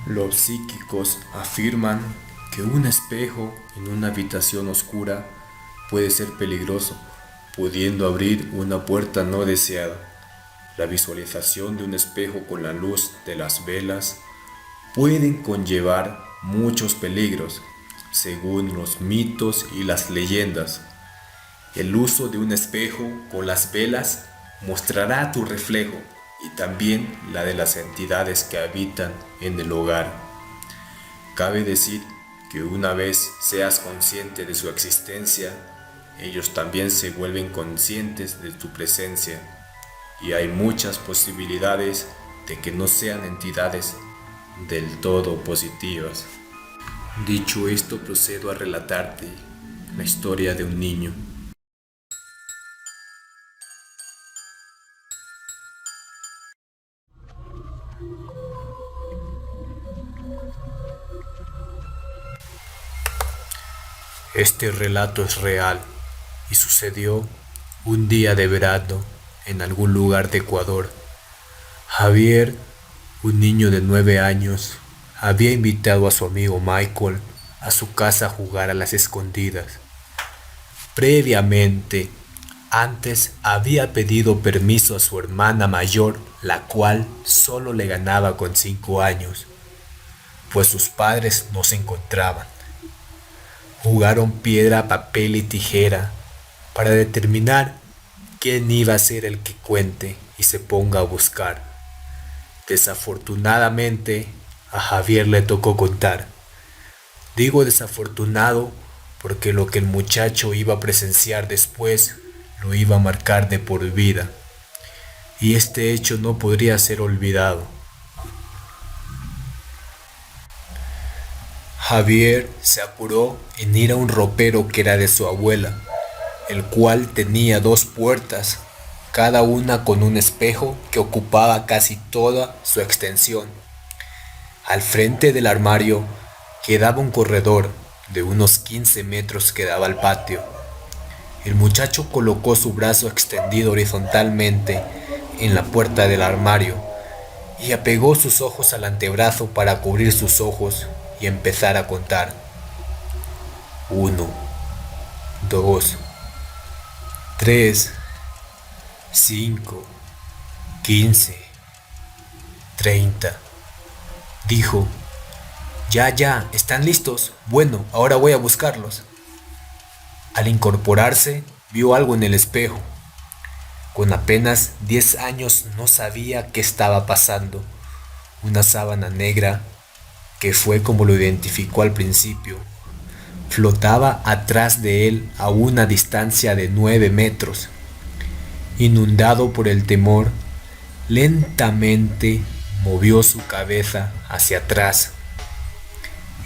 Los psíquicos afirman que un espejo en una habitación oscura puede ser peligroso, pudiendo abrir una puerta no deseada. La visualización de un espejo con la luz de las velas pueden conllevar muchos peligros, según los mitos y las leyendas. El uso de un espejo con las velas mostrará tu reflejo y también la de las entidades que habitan en el hogar. Cabe decir que una vez seas consciente de su existencia, ellos también se vuelven conscientes de tu presencia y hay muchas posibilidades de que no sean entidades del todo positivas. Dicho esto, procedo a relatarte la historia de un niño. Este relato es real y sucedió un día de verano en algún lugar de Ecuador. Javier, un niño de 9 años, había invitado a su amigo Michael a su casa a jugar a las escondidas. Previamente, antes había pedido permiso a su hermana mayor, la cual solo le ganaba con 5 años, pues sus padres no se encontraban. Jugaron piedra, papel y tijera para determinar quién iba a ser el que cuente y se ponga a buscar. Desafortunadamente, a Javier le tocó contar. Digo desafortunado porque lo que el muchacho iba a presenciar después lo iba a marcar de por vida, y este hecho no podría ser olvidado. Javier se apuró en ir a un ropero que era de su abuela, el cual tenía 2 puertas, cada una con un espejo que ocupaba casi toda su extensión. Al frente del armario quedaba un corredor de unos 15 metros que daba al patio. El muchacho colocó su brazo extendido horizontalmente en la puerta del armario y apegó sus ojos al antebrazo para cubrir sus ojos y empezar a contar. 1, 2, 3, 5, 15, 30. Dijo: ya, ¿están listos? Bueno, ahora voy a buscarlos. Al incorporarse, vio algo en el espejo. Con apenas 10 años no sabía qué estaba pasando. Una sábana negra, que fue como lo identificó al principio, flotaba atrás de él a una distancia de 9 metros. Inundado por el temor, lentamente movió su cabeza hacia atrás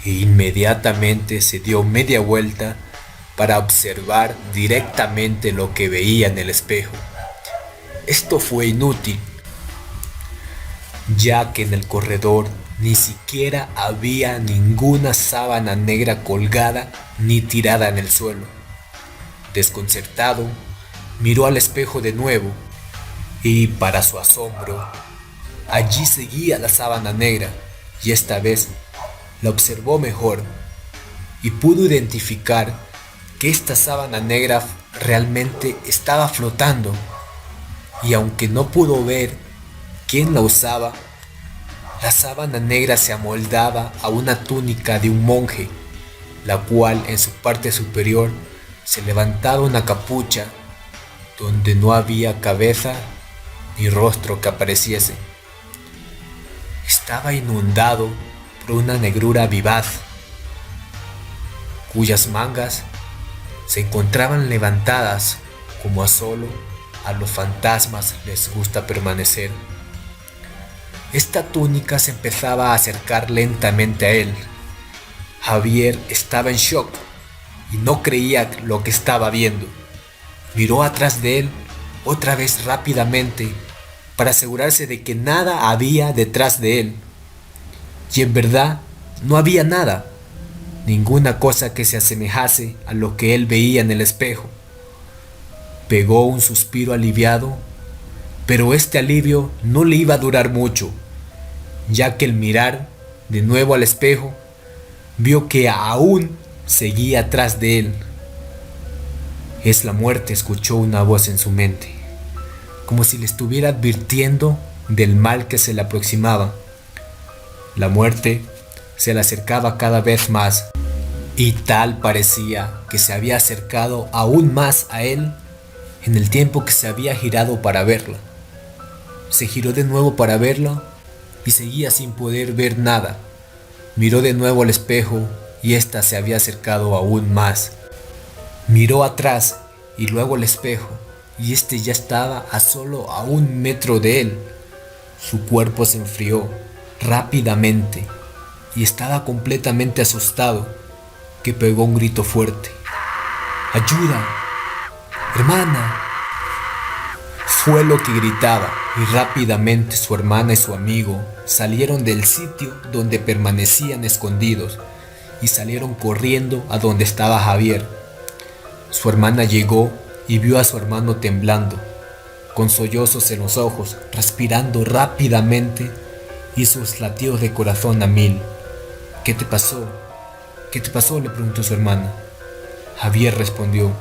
e inmediatamente se dio media vuelta para observar directamente lo que veía en el espejo. Esto fue inútil, ya que en el corredor ni siquiera había ninguna sábana negra colgada ni tirada en el suelo. Desconcertado, miró al espejo de nuevo y, para su asombro, allí seguía la sábana negra, y esta vez la observó mejor y pudo identificar que esta sábana negra realmente estaba flotando, y aunque no pudo ver quién la usaba, la sábana negra se amoldaba a una túnica de un monje, la cual en su parte superior se levantaba una capucha donde no había cabeza ni rostro que apareciese. Estaba inundado por una negrura vivaz, cuyas mangas se encontraban levantadas como solo a los fantasmas les gusta permanecer. Esta túnica se empezaba a acercar lentamente a él. Javier estaba en shock y no creía lo que estaba viendo. Miró atrás de él otra vez rápidamente para asegurarse de que nada había detrás de él. Y en verdad no había nada, ninguna cosa que se asemejase a lo que él veía en el espejo. Pegó un suspiro aliviado, pero este alivio no le iba a durar mucho, ya que el mirar de nuevo al espejo, vio que aún seguía atrás de él. Es la muerte, escuchó una voz en su mente, como si le estuviera advirtiendo del mal que se le aproximaba. La muerte se le acercaba cada vez más, y tal parecía que se había acercado aún más a él en el tiempo que se había girado para verla. Se giró de nuevo para verla y seguía sin poder ver nada. Miró de nuevo al espejo y ésta se había acercado aún más. Miró atrás y luego al espejo y este ya estaba a solo a 1 metro de él. Su cuerpo se enfrió rápidamente y estaba completamente asustado, que pegó un grito fuerte. ¡Ayuda! ¡Hermana! Fue lo que gritaba, y rápidamente su hermana y su amigo salieron del sitio donde permanecían escondidos y salieron corriendo a donde estaba Javier. Su hermana llegó y vio a su hermano temblando, con sollozos en los ojos, respirando rápidamente y sus latidos de corazón a 1000. ¿Qué te pasó? ¿Qué te pasó?, le preguntó su hermana. Javier respondió: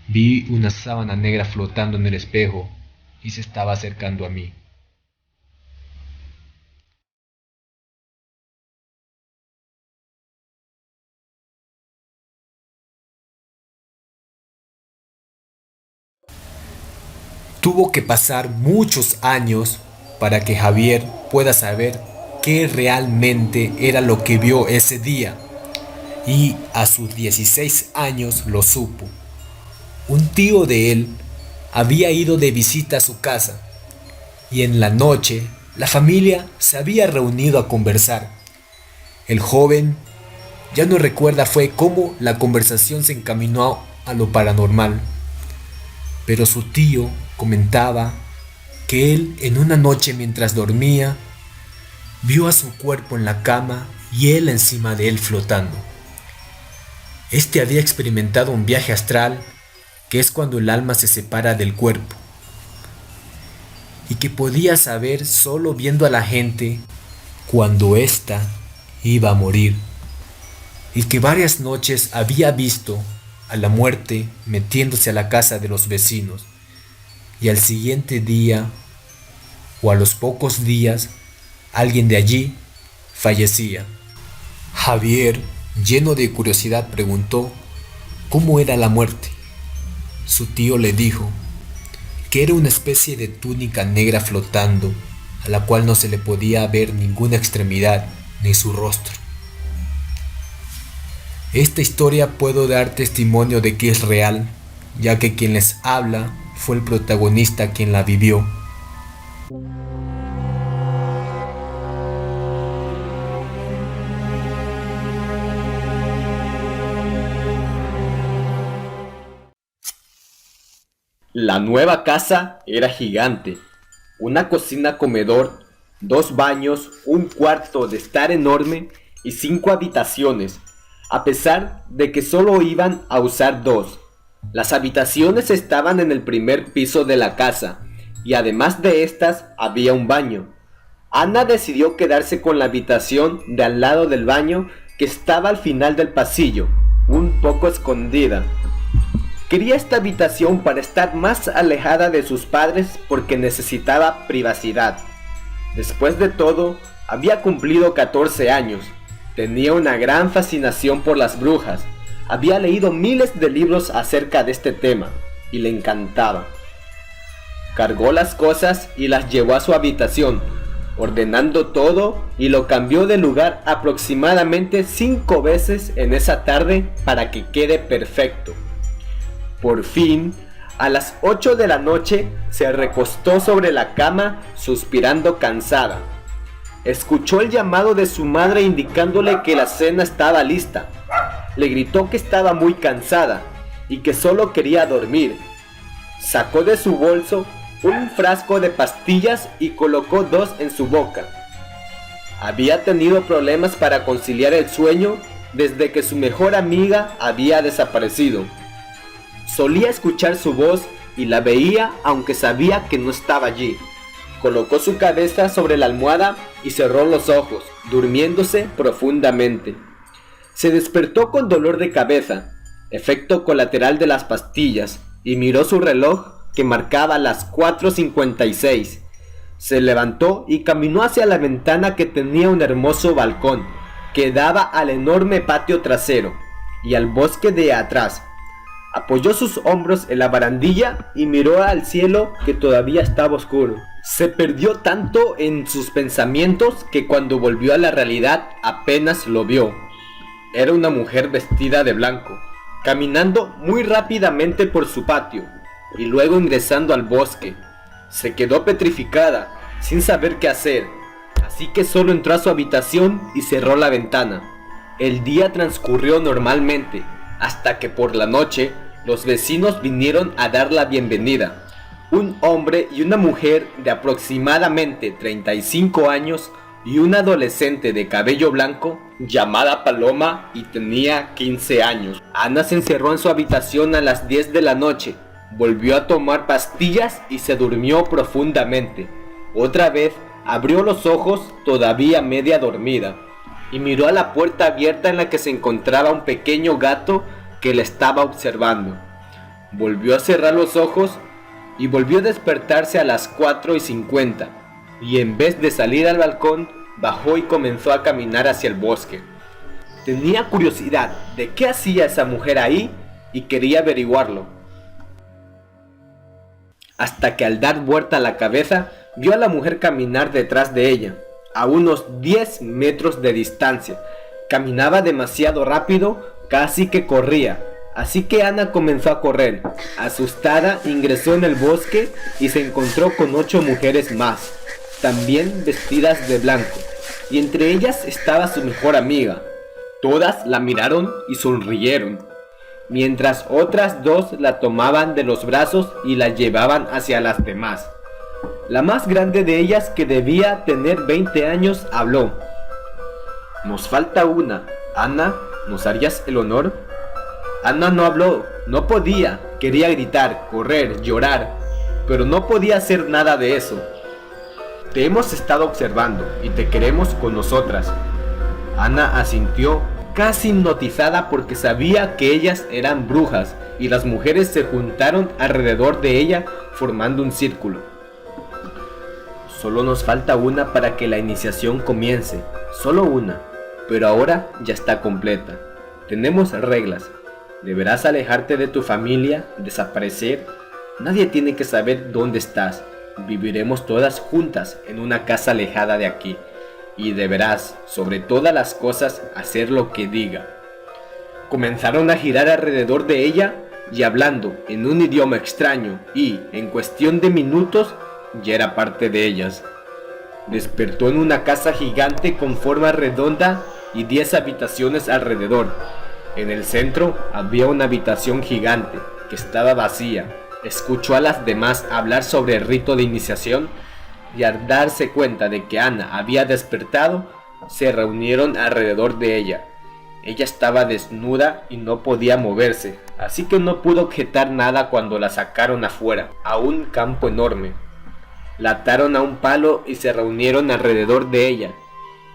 vi una sábana negra flotando en el espejo y se estaba acercando a mí. Tuvo que pasar muchos años para que Javier pueda saber qué realmente era lo que vio ese día, y a sus 16 años lo supo. Un tío de él había ido de visita a su casa y en la noche la familia se había reunido a conversar. El joven ya no recuerda fue cómo la conversación se encaminó a lo paranormal, pero su tío comentaba que él en una noche mientras dormía vio a su cuerpo en la cama y él encima de él flotando. Este había experimentado un viaje astral, que es cuando el alma se separa del cuerpo, y que podía saber solo viendo a la gente cuando ésta iba a morir, y que varias noches había visto a la muerte metiéndose a la casa de los vecinos, y al siguiente día o a los pocos días alguien de allí fallecía. Javier, lleno de curiosidad, preguntó cómo era la muerte. Su tío le dijo que era una especie de túnica negra flotando, a la cual no se le podía ver ninguna extremidad ni su rostro. Esta historia puedo dar testimonio de que es real, ya que quien les habla fue el protagonista quien la vivió. La nueva casa era gigante. Una cocina comedor, 2 baños, un cuarto de estar enorme y 5 habitaciones, a pesar de que solo iban a usar 2. Las habitaciones estaban en el primer piso de la casa y además de estas había un baño. Ana decidió quedarse con la habitación de al lado del baño, que estaba al final del pasillo, un poco escondida. Quería esta habitación para estar más alejada de sus padres porque necesitaba privacidad. Después de todo, había cumplido 14 años. Tenía una gran fascinación por las brujas. Había leído miles de libros acerca de este tema y le encantaba. Cargó las cosas y las llevó a su habitación, ordenando todo, y lo cambió de lugar aproximadamente 5 veces en esa tarde para que quede perfecto. Por fin, a las 8 de la noche, se recostó sobre la cama, suspirando cansada. Escuchó el llamado de su madre indicándole que la cena estaba lista. Le gritó que estaba muy cansada y que solo quería dormir. Sacó de su bolso un frasco de pastillas y colocó 2 en su boca. Había tenido problemas para conciliar el sueño desde que su mejor amiga había desaparecido. Solía escuchar su voz y la veía aunque sabía que no estaba allí. colocó su cabeza sobre la almohada y cerró los ojos, durmiéndose profundamente. Se despertó con dolor de cabeza, efecto colateral de las pastillas, y miró su reloj que marcaba las 4:56. Se levantó y caminó hacia la ventana que tenía un hermoso balcón que daba al enorme patio trasero y al bosque de atrás. Apoyó sus hombros en la barandilla y miró al cielo que todavía estaba oscuro. Se perdió tanto en sus pensamientos que cuando volvió a la realidad apenas lo vio. Era una mujer vestida de blanco, caminando muy rápidamente por su patio y luego ingresando al bosque. Se quedó petrificada, sin saber qué hacer, así que solo entró a su habitación y cerró la ventana. El día transcurrió normalmente, hasta que por la noche los vecinos vinieron a dar la bienvenida. Un hombre y una mujer de aproximadamente 35 años y una adolescente de cabello blanco llamada Paloma y tenía 15 años. Ana se encerró en su habitación a las 10 de la noche, volvió a tomar pastillas y se durmió profundamente. Otra vez abrió los ojos todavía media dormida y miró a la puerta abierta en la que se encontraba un pequeño gato que la estaba observando. Volvió a cerrar los ojos y volvió a despertarse a las 4:50 y en vez de salir al balcón bajó y comenzó a caminar hacia el bosque. Tenía curiosidad de qué hacía esa mujer ahí y quería averiguarlo, hasta que al dar vuelta la cabeza vio a la mujer caminar detrás de ella, a unos 10 metros de distancia. Caminaba demasiado rápido, casi que corría, así que Ana comenzó a correr. Asustada, ingresó en el bosque y se encontró con 8 mujeres más, también vestidas de blanco, y entre ellas estaba su mejor amiga. Todas la miraron y sonrieron, mientras otras 2 la tomaban de los brazos y la llevaban hacia las demás. La más grande de ellas, que debía tener 20 años, habló. «Nos falta una. Ana, ¿nos harías el honor?» Ana no habló, no podía, quería gritar, correr, llorar, pero no podía hacer nada de eso. «Te hemos estado observando y te queremos con nosotras». Ana asintió, casi hipnotizada porque sabía que ellas eran brujas, y las mujeres se juntaron alrededor de ella formando un círculo. «Solo nos falta una para que la iniciación comience, solo una, pero ahora ya está completa. Tenemos reglas. Deberás alejarte de tu familia, desaparecer. Nadie tiene que saber dónde estás. Viviremos todas juntas en una casa alejada de aquí. Y deberás, sobre todas las cosas, hacer lo que diga». Comenzaron a girar alrededor de ella y hablando en un idioma extraño y, en cuestión de minutos, ya era parte de ellas. Despertó en una casa gigante con forma redonda y 10 habitaciones alrededor. En el centro había una habitación gigante que estaba vacía. Escuchó a las demás hablar sobre el rito de iniciación y al darse cuenta de que Ana había despertado, se reunieron alrededor de ella. Ella estaba desnuda y no podía moverse, así que no pudo objetar nada cuando la sacaron afuera, a un campo enorme. La ataron a un palo y se reunieron alrededor de ella,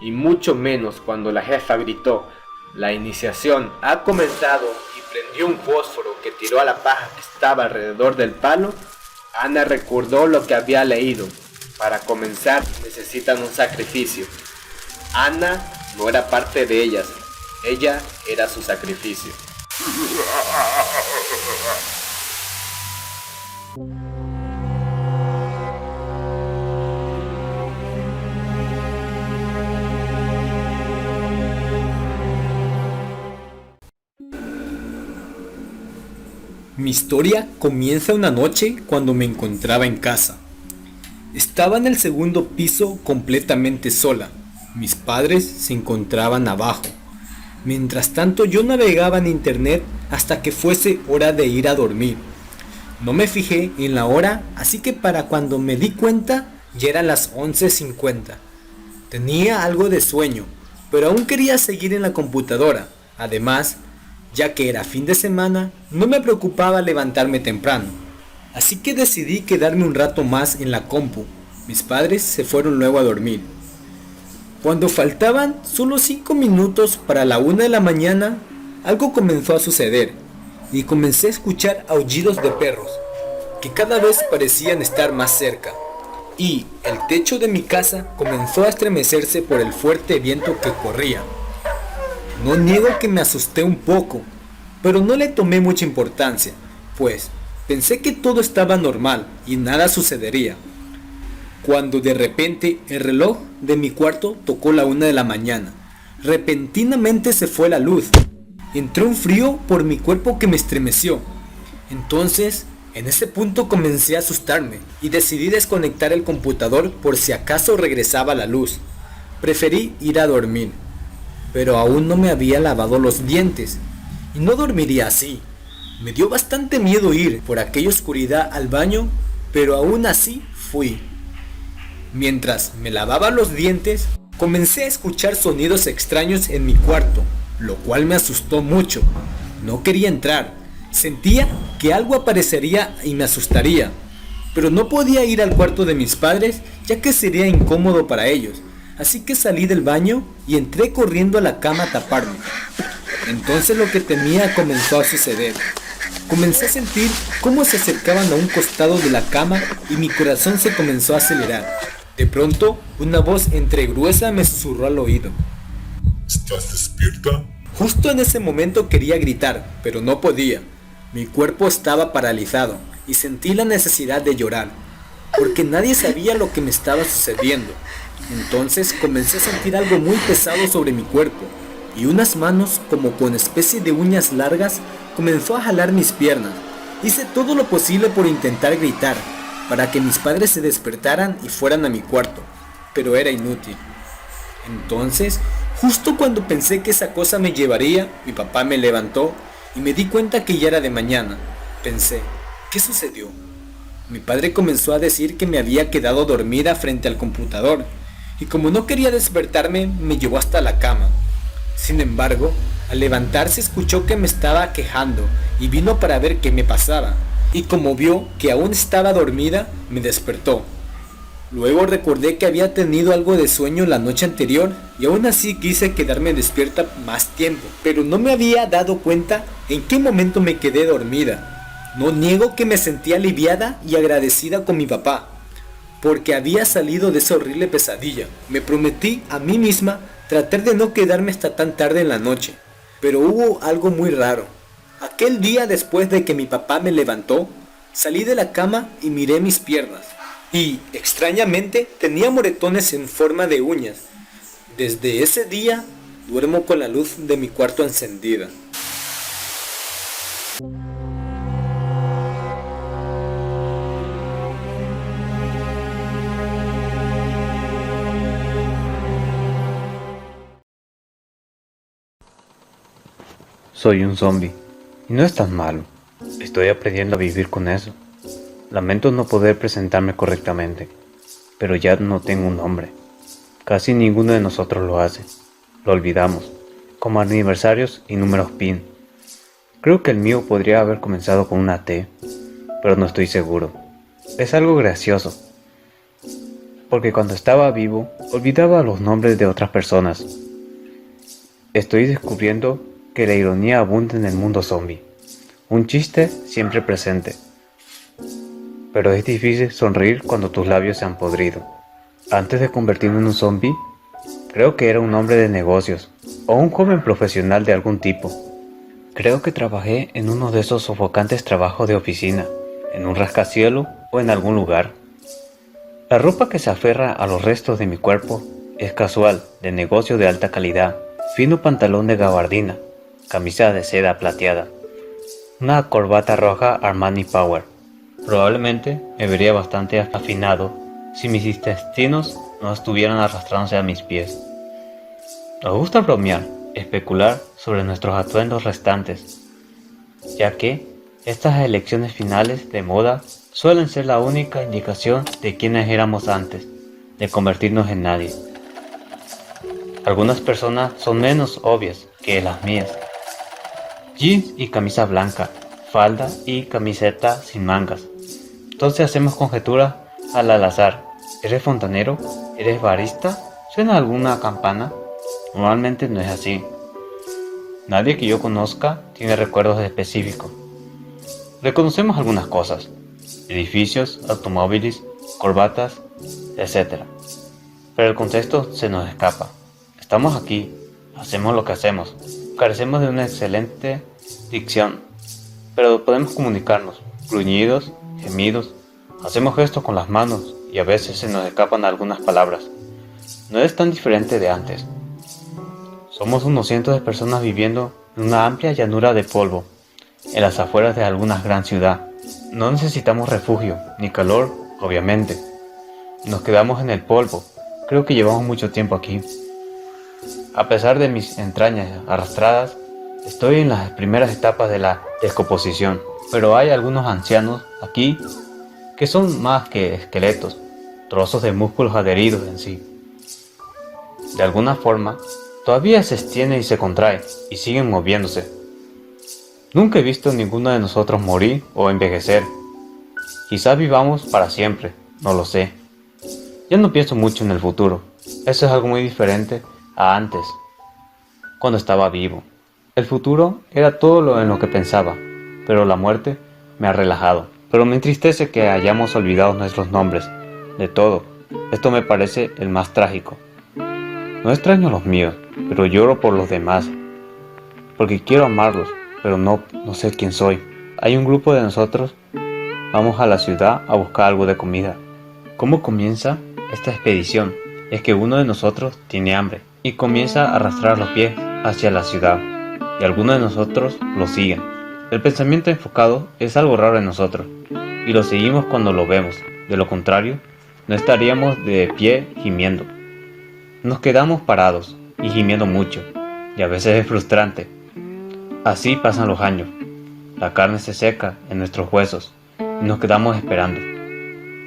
y mucho menos cuando la jefa gritó: «La iniciación ha comenzado», y prendió un fósforo que tiró a la paja que estaba alrededor del palo. Ana recordó lo que había leído. Para comenzar necesitan un sacrificio. Ana no era parte de ellas, ella era su sacrificio. Mi historia comienza una noche cuando me encontraba en casa. Estaba en el segundo piso completamente sola. Mis padres se encontraban abajo. Mientras tanto yo navegaba en internet hasta que fuese hora de ir a dormir. No me fijé en la hora, así que para cuando me di cuenta ya eran las 11:50. Tenía algo de sueño, pero aún quería seguir en la computadora. Además, ya que era fin de semana, no me preocupaba levantarme temprano. Así que decidí quedarme un rato más en la compu. Mis padres se fueron luego a dormir. Cuando faltaban solo 5 minutos para la 1 de la mañana, algo comenzó a suceder y comencé a escuchar aullidos de perros, que cada vez parecían estar más cerca. Y el techo de mi casa comenzó a estremecerse por el fuerte viento que corría. No niego que me asusté un poco, pero no le tomé mucha importancia, pues pensé que todo estaba normal y nada sucedería. Cuando de repente el reloj de mi cuarto tocó la 1 de la mañana. Repentinamente se fue la luz. Entró un frío por mi cuerpo que me estremeció. Entonces, en ese punto comencé a asustarme y decidí desconectar el computador por si acaso regresaba la luz. Preferí ir a dormir, pero aún no me había lavado los dientes y no dormiría así. Me dio bastante miedo ir por aquella oscuridad al baño, pero aún así fui. Mientras me lavaba los dientes, comencé a escuchar sonidos extraños en mi cuarto, lo cual me asustó mucho. No quería entrar, sentía que algo aparecería y me asustaría, pero no podía ir al cuarto de mis padres ya que sería incómodo para ellos, así que salí del baño y entré corriendo a la cama a taparme. Entonces lo que temía comenzó a suceder. Comencé a sentir cómo se acercaban a un costado de la cama y mi corazón se comenzó a acelerar. De pronto, una voz entre gruesa me susurró al oído. ¿Estás despierta? Justo en ese momento quería gritar, pero no podía. Mi cuerpo estaba paralizado y sentí la necesidad de llorar, porque nadie sabía lo que me estaba sucediendo. Entonces comencé a sentir algo muy pesado sobre mi cuerpo, y unas manos, como con especie de uñas largas, comenzó a jalar mis piernas. Hice todo lo posible por intentar gritar, para que mis padres se despertaran y fueran a mi cuarto, pero era inútil. Entonces, justo cuando pensé que esa cosa me llevaría, mi papá me levantó y me di cuenta que ya era de mañana. Pensé, ¿qué sucedió? Mi padre comenzó a decir que me había quedado dormida frente al computador, y como no quería despertarme, me llevó hasta la cama. Sin embargo, al levantarse escuchó que me estaba quejando y vino para ver qué me pasaba, y como vio que aún estaba dormida, me despertó. Luego recordé que había tenido algo de sueño la noche anterior y aún así quise quedarme despierta más tiempo, pero no me había dado cuenta en qué momento me quedé dormida. No niego que me sentía aliviada y agradecida con mi papá, porque había salido de esa horrible pesadilla. Me prometí a mí misma tratar de no quedarme hasta tan tarde en la noche, pero hubo algo muy raro. Aquel día, después de que mi papá me levantó, salí de la cama y miré mis piernas. Y, extrañamente, tenía moretones en forma de uñas. Desde ese día, duermo con la luz de mi cuarto encendida. Soy un zombie, y no es tan malo. Estoy aprendiendo a vivir con eso. Lamento no poder presentarme correctamente, pero ya no tengo un nombre. Casi ninguno de nosotros lo hace. Lo olvidamos, como aniversarios y números PIN. Creo que el mío podría haber comenzado con una T, pero no estoy seguro. Es algo gracioso, porque cuando estaba vivo, olvidaba los nombres de otras personas. Estoy descubriendo que la ironía abunda en el mundo zombie. Un chiste siempre presente. Pero es difícil sonreír cuando tus labios se han podrido. Antes de convertirme en un zombie, creo que era un hombre de negocios, o un joven profesional de algún tipo. Creo que trabajé en uno de esos sofocantes trabajos de oficina, en un rascacielos o en algún lugar. La ropa que se aferra a los restos de mi cuerpo es casual, de negocio de alta calidad, fino pantalón de gabardina, camisa de seda plateada, una corbata roja Armani Power. Probablemente me vería bastante afinado si mis intestinos no estuvieran arrastrándose a mis pies. Nos gusta bromear, especular sobre nuestros atuendos restantes, ya que estas elecciones finales de moda suelen ser la única indicación de quiénes éramos antes de convertirnos en nadie. Algunas personas son menos obvias que las mías. Jeans y camisa blanca, falda y camiseta sin mangas. Entonces hacemos conjeturas al azar ¿Eres fontanero? ¿Eres barista? ¿Suena alguna campana? Normalmente no es así. Nadie que yo conozca tiene recuerdos específicos. Reconocemos algunas cosas: edificios, automóviles, corbatas, etc. Pero el contexto se nos escapa. Estamos aquí, hacemos lo que hacemos. Carecemos de una excelente dicción, pero podemos comunicarnos. Gruñidos, gemidos, hacemos gestos con las manos y a veces se nos escapan algunas palabras. No es tan diferente de antes. Somos unos cientos de personas viviendo en una amplia llanura de polvo, en las afueras de alguna gran ciudad. No necesitamos refugio, ni calor, obviamente. Nos quedamos en el polvo. Creo que llevamos mucho tiempo aquí. A pesar de mis entrañas arrastradas, estoy en las primeras etapas de la descomposición. Pero hay algunos ancianos aquí que son más que esqueletos, trozos de músculos adheridos en sí. De alguna forma, todavía se extiende y se contrae, y siguen moviéndose. Nunca he visto a ninguno de nosotros morir o envejecer. Quizás vivamos para siempre, no lo sé. Ya no pienso mucho en el futuro. Eso es algo muy diferente a antes, cuando estaba vivo. El futuro era todo lo en lo que pensaba, pero la muerte me ha relajado. Pero me entristece que hayamos olvidado nuestros nombres, de todo. Esto me parece el más trágico. No extraño los míos, pero lloro por los demás, porque quiero amarlos, pero no sé quién soy. Hay un grupo de nosotros, vamos a la ciudad a buscar algo de comida. ¿Cómo comienza esta expedición? Es que uno de nosotros tiene hambre y comienza a arrastrar los pies hacia la ciudad, y algunos de nosotros lo siguen. El pensamiento enfocado es algo raro en nosotros, y lo seguimos cuando lo vemos. De lo contrario, no estaríamos de pie gimiendo. Nos quedamos parados y gimiendo mucho, y a veces es frustrante. Así pasan los años. La carne se seca en nuestros huesos y nos quedamos esperando.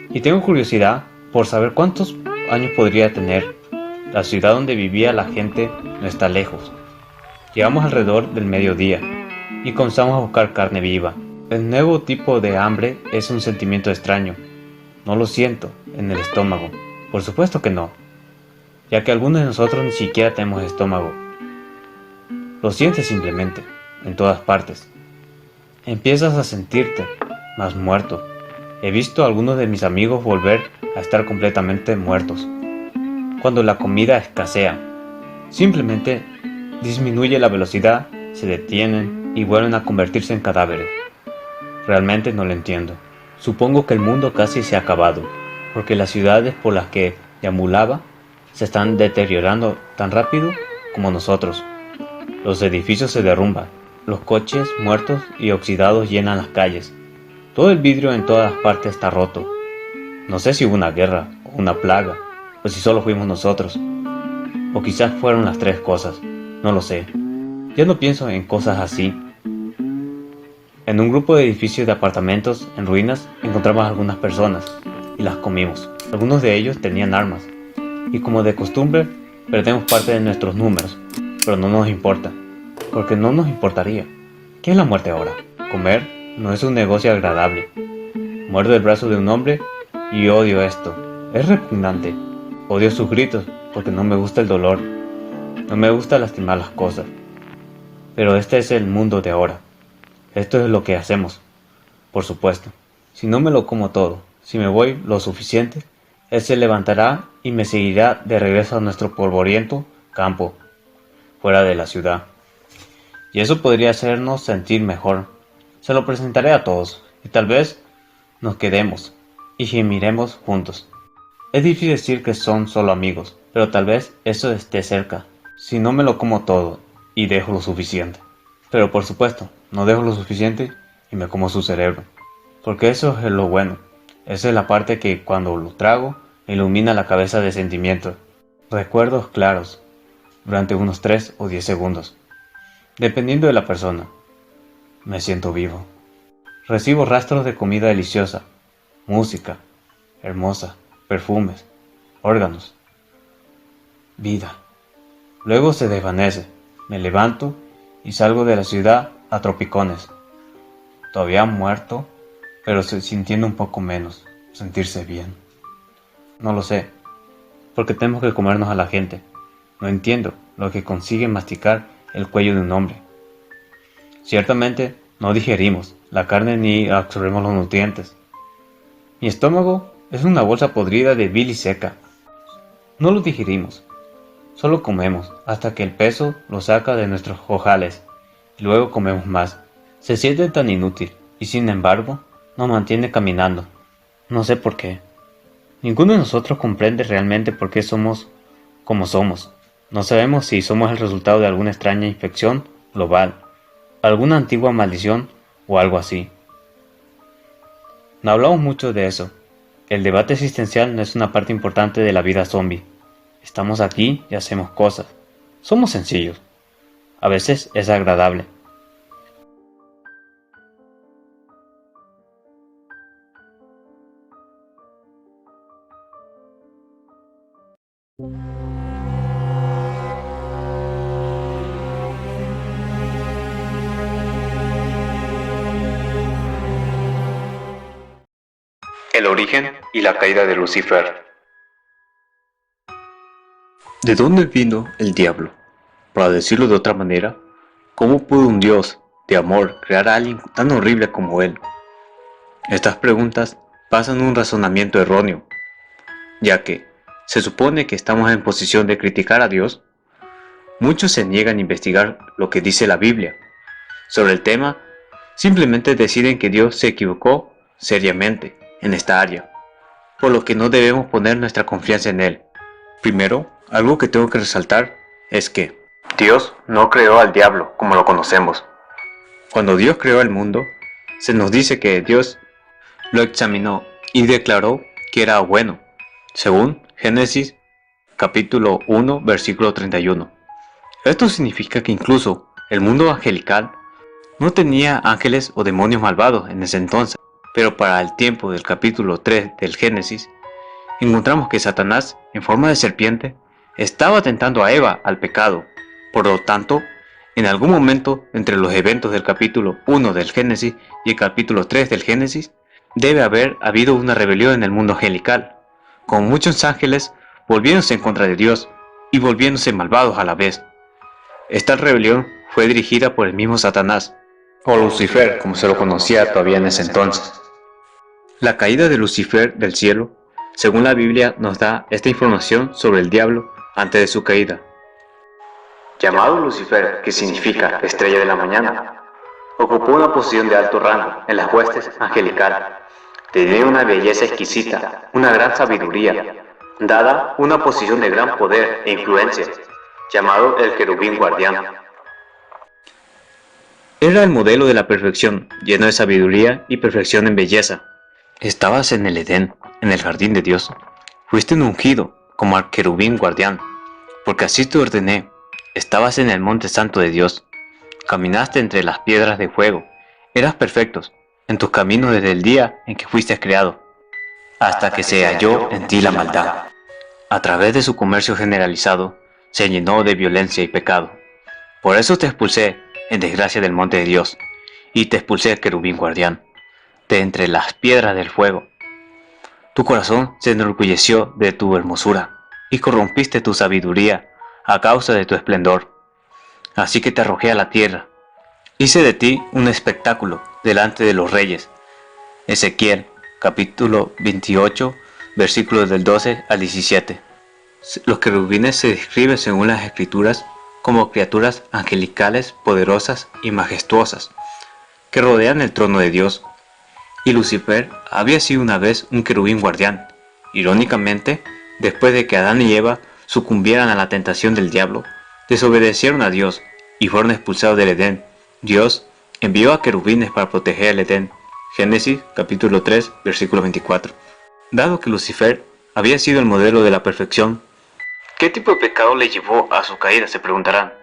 Y tengo curiosidad por saber cuántos años podría tener. La ciudad donde vivía la gente no está lejos. Llegamos alrededor del mediodía y comenzamos a buscar carne viva. El nuevo tipo de hambre es un sentimiento extraño. No lo siento en el estómago. Por supuesto que no, ya que algunos de nosotros ni siquiera tenemos estómago. Lo sientes simplemente, en todas partes. Empiezas a sentirte más muerto. He visto a algunos de mis amigos volver a estar completamente muertos. Cuando la comida escasea, simplemente disminuye la velocidad, se detienen y vuelven a convertirse en cadáveres. Realmente no lo entiendo. Supongo que el mundo casi se ha acabado, porque las ciudades por las que deambulaba se están deteriorando tan rápido como nosotros. Los edificios se derrumban, los coches muertos y oxidados llenan las calles. Todo el vidrio en todas partes está roto. No sé si hubo una guerra o una plaga, o si solo fuimos nosotros. O quizás fueron las tres cosas, no lo sé. Ya no pienso en cosas así. En un grupo de edificios de apartamentos en ruinas encontramos a algunas personas y las comimos. Algunos de ellos tenían armas, y como de costumbre, perdemos parte de nuestros números, pero no nos importa, porque no nos importaría. ¿Qué es la muerte ahora? Comer no es un negocio agradable. Muerdo el brazo de un hombre y odio esto. Es repugnante. Odio sus gritos porque no me gusta el dolor. No me gusta lastimar las cosas. Pero este es el mundo de ahora. Esto es lo que hacemos. Por supuesto. Si no me lo como todo, si me voy lo suficiente, él se levantará y me seguirá de regreso a nuestro polvoriento campo, fuera de la ciudad. Y eso podría hacernos sentir mejor. Se lo presentaré a todos, y tal vez nos quedemos y gemiremos juntos. Es difícil decir que son solo amigos, pero tal vez eso esté cerca, si no me lo como todo y dejo lo suficiente. Pero por supuesto, no dejo lo suficiente y me como su cerebro, porque eso es lo bueno. Esa es la parte que cuando lo trago ilumina la cabeza de sentimientos, recuerdos claros, durante unos 3 o 10 segundos, dependiendo de la persona. Me siento vivo. Recibo rastros de comida deliciosa, música hermosa, perfumes, órganos, vida. Luego se desvanece. Me levanto y salgo de la ciudad a tropicones. Todavía muerto, pero sintiendo un poco menos, sentirse bien. No lo sé. Porque tenemos que comernos a la gente. No entiendo lo que consigue masticar el cuello de un hombre. Ciertamente no digerimos la carne ni absorbemos los nutrientes. Mi estómago es una bolsa podrida de bilis seca. No lo digerimos. Solo comemos hasta que el peso lo saca de nuestros ojales. Y luego comemos más. Se siente tan inútil y sin embargo nos mantiene caminando. No sé por qué. Ninguno de nosotros comprende realmente por qué somos como somos. No sabemos si somos el resultado de alguna extraña infección global, alguna antigua maldición o algo así. No hablamos mucho de eso. El debate existencial no es una parte importante de la vida zombie. Estamos aquí y hacemos cosas. Somos sencillos. A veces es agradable. El origen y la caída de Lucifer. ¿De dónde vino el diablo? Para decirlo de otra manera, ¿cómo pudo un Dios de amor crear a alguien tan horrible como él? Estas preguntas pasan un razonamiento erróneo, ya que se supone que estamos en posición de criticar a Dios. Muchos se niegan a investigar lo que dice la Biblia sobre el tema, simplemente deciden que Dios se equivocó seriamente en esta área, por lo que no debemos poner nuestra confianza en él. Primero, algo que tengo que resaltar es que Dios no creó al diablo como lo conocemos. Cuando Dios creó el mundo, se nos dice que Dios lo examinó y declaró que era bueno, según Génesis capítulo 1 versículo 31. Esto significa que incluso el mundo angelical no tenía ángeles o demonios malvados en ese entonces, pero para el tiempo del capítulo 3 del Génesis, encontramos que Satanás, en forma de serpiente, estaba tentando a Eva al pecado. Por lo tanto, en algún momento entre los eventos del capítulo 1 del Génesis y el capítulo 3 del Génesis, debe haber habido una rebelión en el mundo angelical, con muchos ángeles volviéndose en contra de Dios y volviéndose malvados a la vez. Esta rebelión fue dirigida por el mismo Satanás, o Lucifer, como se lo conocía todavía en ese entonces. La caída de Lucifer del cielo, según la Biblia, nos da esta información sobre el diablo antes de su caída. Llamado Lucifer, que significa estrella de la mañana, ocupó una posición de alto rango en las huestes angelicales. Tenía una belleza exquisita, una gran sabiduría, dada una posición de gran poder e influencia, llamado el querubín guardián. Era el modelo de la perfección, lleno de sabiduría y perfección en belleza. Estabas en el Edén, en el jardín de Dios. Fuiste ungido como al querubín guardián, porque así te ordené. Estabas en el monte santo de Dios. Caminaste entre las piedras de fuego. Eras perfectos en tus caminos desde el día en que fuiste creado, hasta que se halló en ti la maldad. A través de su comercio generalizado, se llenó de violencia y pecado. Por eso te expulsé en desgracia del monte de Dios, y te expulsé, querubín guardián, de entre las piedras del fuego. Tu corazón se enorgulleció de tu hermosura, y corrompiste tu sabiduría a causa de tu esplendor. Así que te arrojé a la tierra. Hice de ti un espectáculo delante de los reyes. Ezequiel, capítulo 28, versículos del 12 al 17. Los querubines se describen según las escrituras como criaturas angelicales poderosas y majestuosas, que rodean el trono de Dios. Y Lucifer había sido una vez un querubín guardián. Irónicamente, después de que Adán y Eva sucumbieran a la tentación del diablo, desobedecieron a Dios y fueron expulsados del Edén. Dios envió a querubines para proteger el Edén. Génesis capítulo 3, versículo 24. Dado que Lucifer había sido el modelo de la perfección, ¿qué tipo de pecado le llevó a su caída?, se preguntarán.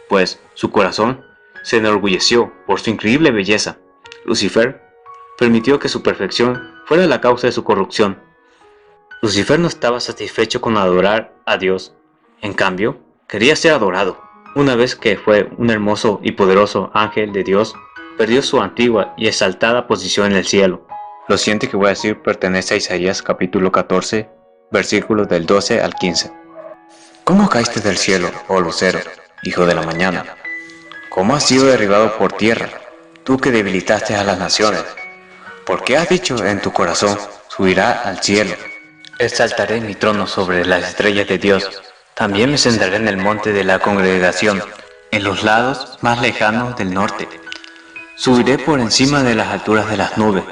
Pues su corazón se enorgulleció por su increíble belleza. Lucifer permitió que su perfección fuera la causa de su corrupción. Lucifer no estaba satisfecho con adorar a Dios. En cambio, quería ser adorado. Una vez que fue un hermoso y poderoso ángel de Dios, perdió su antigua y exaltada posición en el cielo. Lo siguiente que voy a decir pertenece a Isaías capítulo 14, versículos del 12 al 15. ¿Cómo caíste del cielo, oh lucero, hijo de la mañana? ¿Cómo has sido derribado por tierra, tú que debilitaste a las naciones? ¿Por qué has dicho en tu corazón, subirá al cielo? Exaltaré mi trono sobre las estrellas de Dios. También me sentaré en el monte de la congregación, en los lados más lejanos del norte. Subiré por encima de las alturas de las nubes.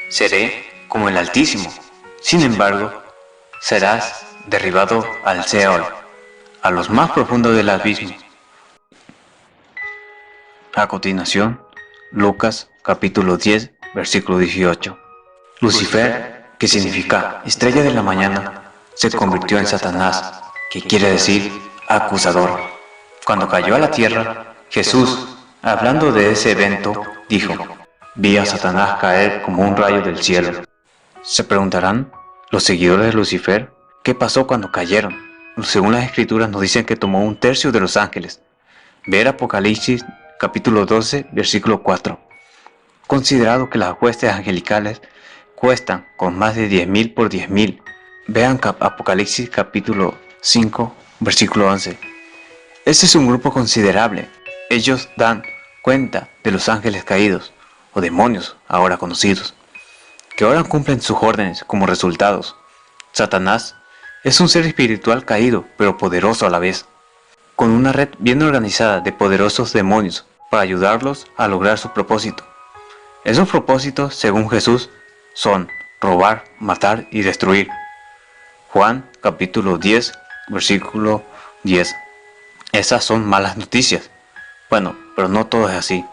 Seré como el Altísimo. Sin embargo, serás derribado al Seol, a los más profundos del abismo. A continuación, Lucas capítulo 10, versículo 18. Lucifer, que significa estrella de la mañana, se convirtió en Satanás, que quiere decir acusador. Cuando cayó a la tierra, Jesús, hablando de ese evento, dijo: vi a Satanás caer como un rayo del cielo. Se preguntarán los seguidores de Lucifer, ¿qué pasó cuando cayeron? Según las escrituras nos dicen que tomó un tercio de los ángeles. Ver Apocalipsis capítulo 12, versículo 4. Considerado que las huestes angelicales cuestan con más de 10.000 por 10.000. Vean Apocalipsis capítulo 5, versículo 11. Este es un grupo considerable. Ellos dan cuenta de los ángeles caídos, o demonios ahora conocidos, que ahora cumplen sus órdenes como resultados. Satanás es un ser espiritual caído, pero poderoso a la vez, con una red bien organizada de poderosos demonios para ayudarlos a lograr su propósito. Esos propósitos, según Jesús, son robar, matar y destruir. Juan capítulo 10, versículo 10. Esas son malas noticias. Bueno, pero no todo es así.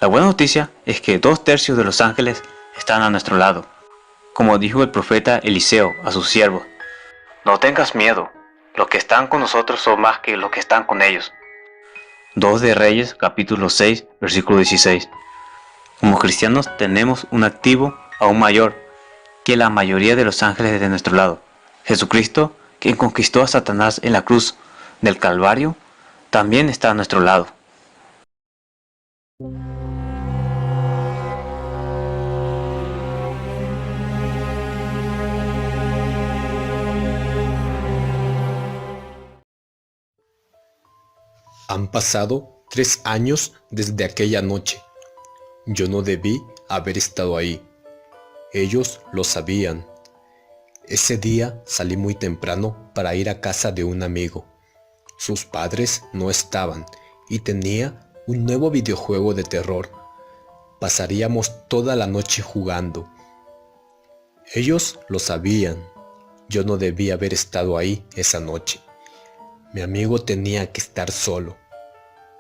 La buena noticia es que 2/3 de los ángeles están a nuestro lado. Como dijo el profeta Eliseo a sus siervos: no tengas miedo, los que están con nosotros son más que los que están con ellos. 2 de Reyes capítulo 6, versículo 16. Como cristianos tenemos un activo aún mayor que la mayoría de los ángeles de nuestro lado. Jesucristo, quien conquistó a Satanás en la cruz del Calvario, también está a nuestro lado. Han pasado 3 años desde aquella noche. Yo no debí haber estado ahí. Ellos lo sabían. Ese día salí muy temprano para ir a casa de un amigo. Sus padres no estaban y tenía un nuevo videojuego de terror. Pasaríamos toda la noche jugando. Ellos lo sabían. Yo no debía haber estado ahí esa noche. Mi amigo tenía que estar solo.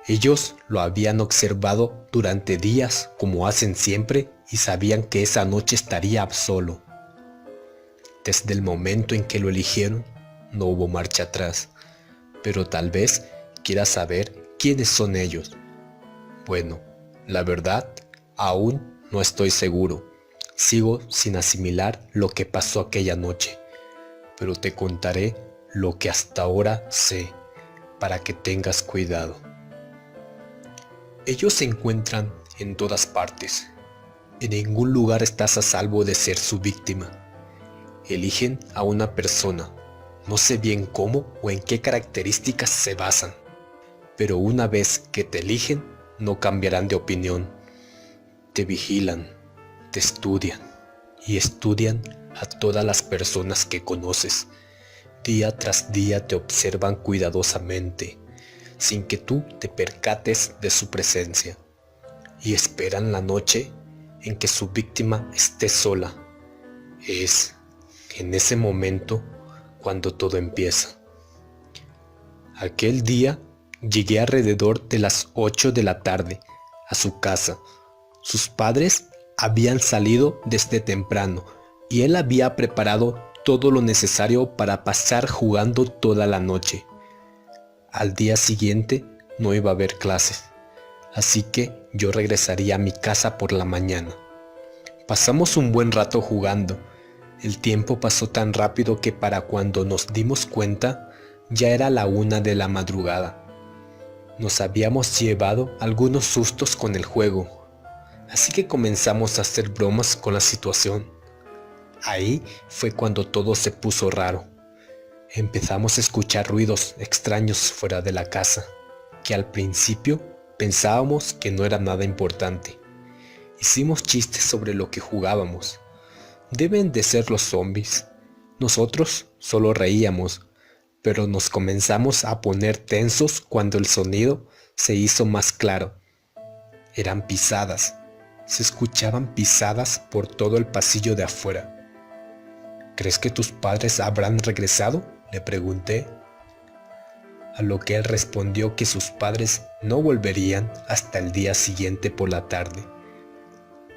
Ellos lo habían observado durante días como hacen siempre y sabían que esa noche estaría solo. Desde el momento en que lo eligieron, no hubo marcha atrás. Pero tal vez quieras saber quiénes son ellos. Bueno, la verdad, aún no estoy seguro. Sigo sin asimilar lo que pasó aquella noche. Pero te contaré lo que hasta ahora sé, para que tengas cuidado. Ellos se encuentran en todas partes. En ningún lugar estás a salvo de ser su víctima. Eligen a una persona. No sé bien cómo o en qué características se basan. Pero una vez que te eligen, no cambiarán de opinión. Te vigilan, te estudian y estudian a todas las personas que conoces. Día tras día te observan cuidadosamente, sin que tú te percates de su presencia, y esperan la noche en que su víctima esté sola. Es en ese momento cuando todo empieza. Aquel día llegué alrededor de las 8 de la tarde a su casa. Sus padres habían salido desde temprano y él había preparado todo lo necesario para pasar jugando toda la noche. Al día siguiente no iba a haber clases, así que yo regresaría a mi casa por la mañana. Pasamos un buen rato jugando. El tiempo pasó tan rápido que para cuando nos dimos cuenta ya era la 1 de la madrugada. Nos habíamos llevado algunos sustos con el juego, así que comenzamos a hacer bromas con la situación. Ahí fue cuando todo se puso raro. Empezamos a escuchar ruidos extraños fuera de la casa, que al principio pensábamos que no era nada importante. Hicimos chistes sobre lo que jugábamos. Deben de ser los zombies. Nosotros solo reíamos, pero nos comenzamos a poner tensos cuando el sonido se hizo más claro. Eran pisadas. Se escuchaban pisadas por todo el pasillo de afuera. ¿Crees que tus padres habrán regresado?, le pregunté. A lo que él respondió que sus padres no volverían hasta el día siguiente por la tarde.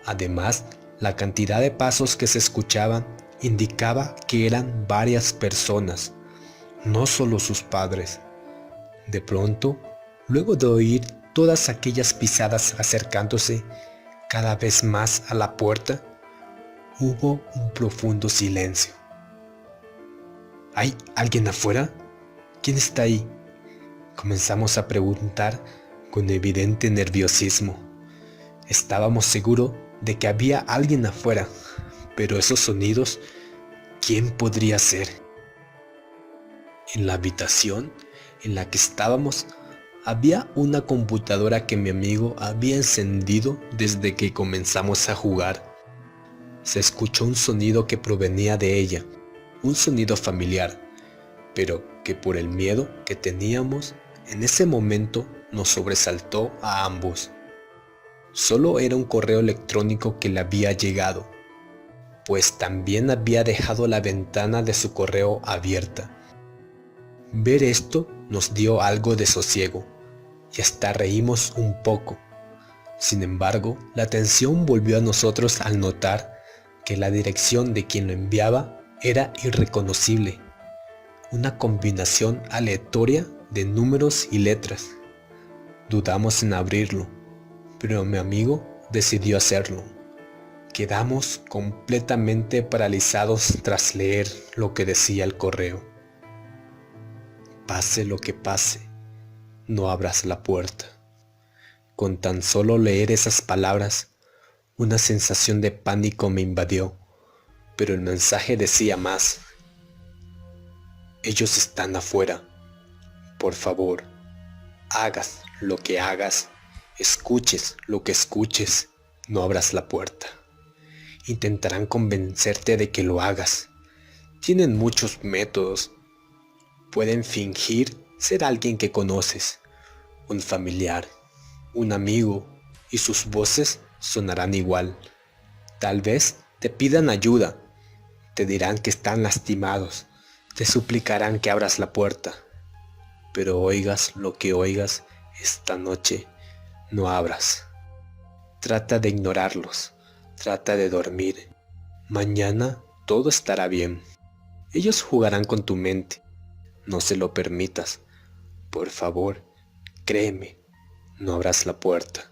Además, la cantidad de pasos que se escuchaban indicaba que eran varias personas, no solo sus padres. De pronto, luego de oír todas aquellas pisadas acercándose cada vez más a la puerta, hubo un profundo silencio. ¿Hay alguien afuera? ¿Quién está ahí?, comenzamos a preguntar con evidente nerviosismo. Estábamos seguros de que había alguien afuera, pero esos sonidos, ¿quién podría ser? En la habitación en la que estábamos había una computadora que mi amigo había encendido desde que comenzamos a jugar. Se escuchó un sonido que provenía de ella, un sonido familiar, pero que por el miedo que teníamos en ese momento nos sobresaltó a ambos. Solo era un correo electrónico que le había llegado, pues también había dejado la ventana de su correo abierta. Ver esto nos dio algo de sosiego y hasta reímos un poco. Sin embargo, la tensión volvió a nosotros al notar que la dirección de quien lo enviaba era irreconocible, una combinación aleatoria de números y letras. Dudamos en abrirlo, pero mi amigo decidió hacerlo. Quedamos completamente paralizados tras leer lo que decía el correo. Pase lo que pase, no abras la puerta. Con tan solo leer esas palabras, una sensación de pánico me invadió, pero el mensaje decía más. Ellos están afuera. Por favor, hagas lo que hagas, escuches lo que escuches, no abras la puerta. Intentarán convencerte de que lo hagas. Tienen muchos métodos. Pueden fingir ser alguien que conoces, un familiar, un amigo, y sus voces sonarán igual. Tal vez te pidan ayuda, te dirán que están lastimados, te suplicarán que abras la puerta. Pero oigas lo que oigas esta noche, no abras. Trata de ignorarlos, trata de dormir. Mañana todo estará bien. Ellos jugarán con tu mente. No se lo permitas. Por favor, créeme, no abras la puerta.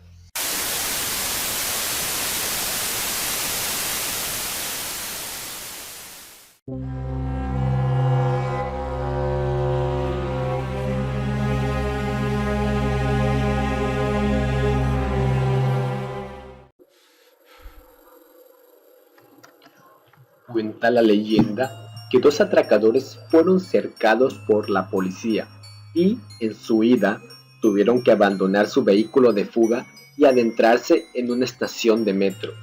Cuenta la leyenda que dos atracadores fueron cercados por la policía y, en su huida, tuvieron que abandonar su vehículo de fuga y adentrarse en una estación de metro.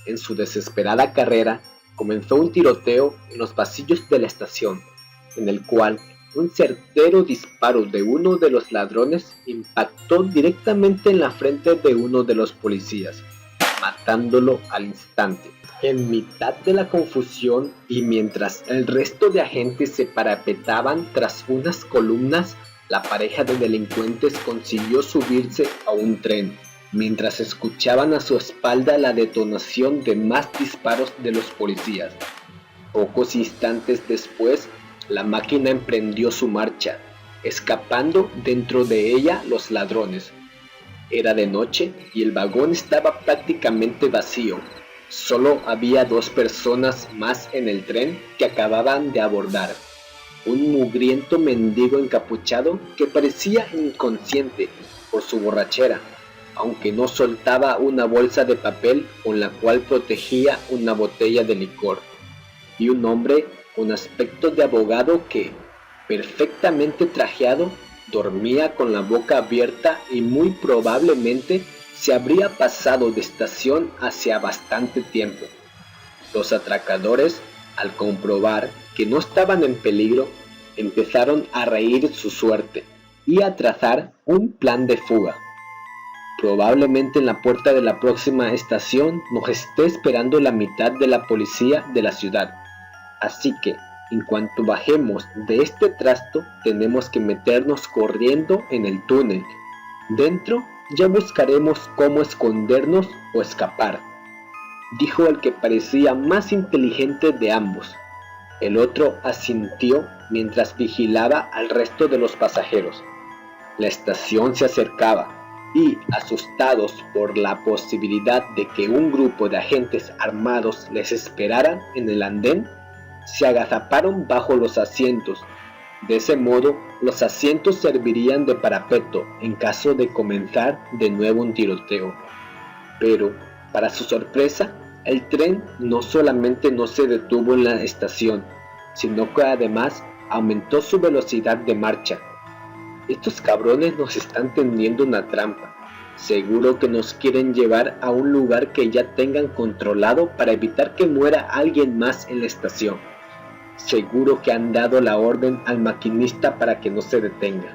En su desesperada carrera, comenzó un tiroteo en los pasillos de la estación, en el cual un certero disparo de uno de los ladrones impactó directamente en la frente de uno de los policías, matándolo al instante. En mitad de la confusión y mientras el resto de agentes se parapetaban tras unas columnas, la pareja de delincuentes consiguió subirse a un tren, mientras escuchaban a su espalda la detonación de más disparos de los policías. Pocos instantes después, la máquina emprendió su marcha, escapando dentro de ella los ladrones. Era de noche y el vagón estaba prácticamente vacío. Solo había dos personas más en el tren que acababan de abordar. Un mugriento mendigo encapuchado que parecía inconsciente por su borrachera, aunque no soltaba una bolsa de papel con la cual protegía una botella de licor. y un hombre con aspecto de abogado que, perfectamente trajeado, dormía con la boca abierta y muy probablemente se habría pasado de estación hacía bastante tiempo. Los atracadores, al comprobar que no estaban en peligro, empezaron a reír su suerte y a trazar un plan de fuga. Probablemente en la puerta de la próxima estación nos esté esperando la mitad de la policía de la ciudad. Así que, en cuanto bajemos de este trasto, tenemos que meternos corriendo en el túnel. Dentro ya buscaremos cómo escondernos o escapar, dijo el que parecía más inteligente de ambos. El otro asintió mientras vigilaba al resto de los pasajeros. La estación se acercaba y, asustados por la posibilidad de que un grupo de agentes armados les esperaran en el andén, se agazaparon bajo los asientos. De ese modo, los asientos servirían de parapeto en caso de comenzar de nuevo un tiroteo. Pero, para su sorpresa, el tren no solamente no se detuvo en la estación, sino que además aumentó su velocidad de marcha. Estos cabrones nos están tendiendo una trampa. Seguro que nos quieren llevar a un lugar que ya tengan controlado para evitar que muera alguien más en la estación. Seguro que han dado la orden al maquinista para que no se detenga.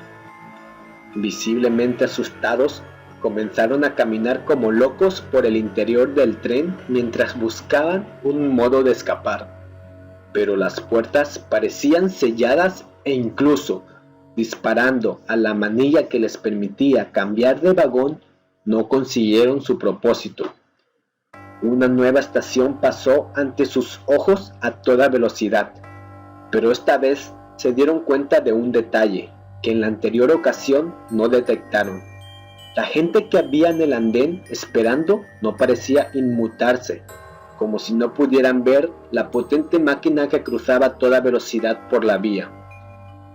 Visiblemente asustados, comenzaron a caminar como locos por el interior del tren mientras buscaban un modo de escapar. Pero las puertas parecían selladas e incluso, disparando a la manilla que les permitía cambiar de vagón, no consiguieron su propósito. Una nueva estación pasó ante sus ojos a toda velocidad, pero esta vez se dieron cuenta de un detalle que en la anterior ocasión no detectaron. La gente que había en el andén esperando no parecía inmutarse, como si no pudieran ver la potente máquina que cruzaba a toda velocidad por la vía.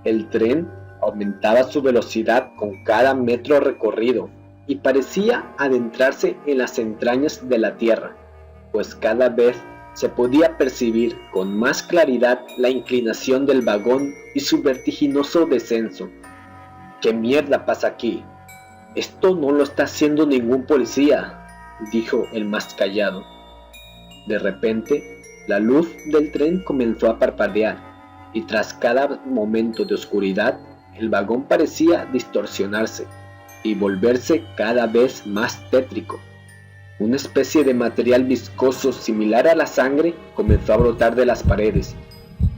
El tren aumentaba su velocidad con cada metro recorrido y parecía adentrarse en las entrañas de la tierra, pues cada vez se podía percibir con más claridad la inclinación del vagón y su vertiginoso descenso. ¿Qué mierda pasa aquí? Esto no lo está haciendo ningún policía, dijo el más callado. De repente, la luz del tren comenzó a parpadear, y tras cada momento de oscuridad, el vagón parecía distorsionarse y volverse cada vez más tétrico. Una especie de material viscoso similar a la sangre comenzó a brotar de las paredes.